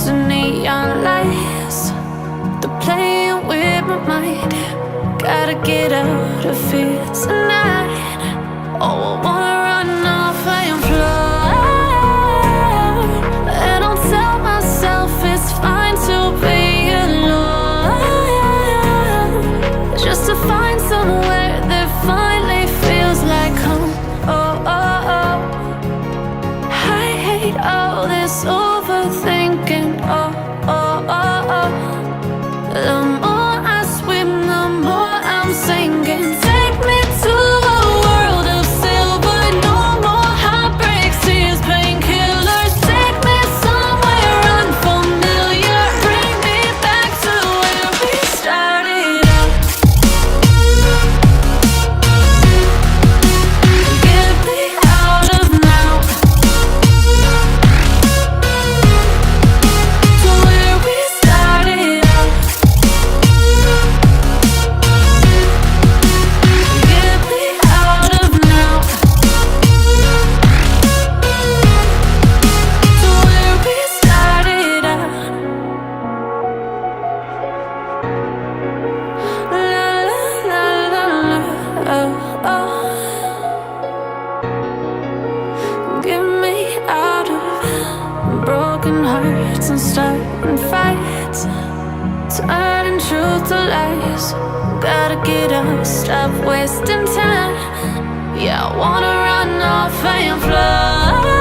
to neon lights. They're playing with my mind. Gotta get out of here tonight. Oh, I wanna run off and fly. And I'll tell myself it's fine to be alone, just to find somewhere that finally feels like home. Oh, oh, oh. I hate all this overthinking. Oh, oh, oh, oh. The more I swim, the more I'm sinking. Take me to a world of silver. No more heartbreaks, tears, painkillers. Take me somewhere unfamiliar. Bring me back to where we started out. Get me out of now, to where we started out. Get me out of now, to where we started out. La la la la la, oh, oh. Get me out of broken hearts and starting fights, turning truth to lies. Gotta get up, stop wasting time. Yeah, I wanna run off and fly.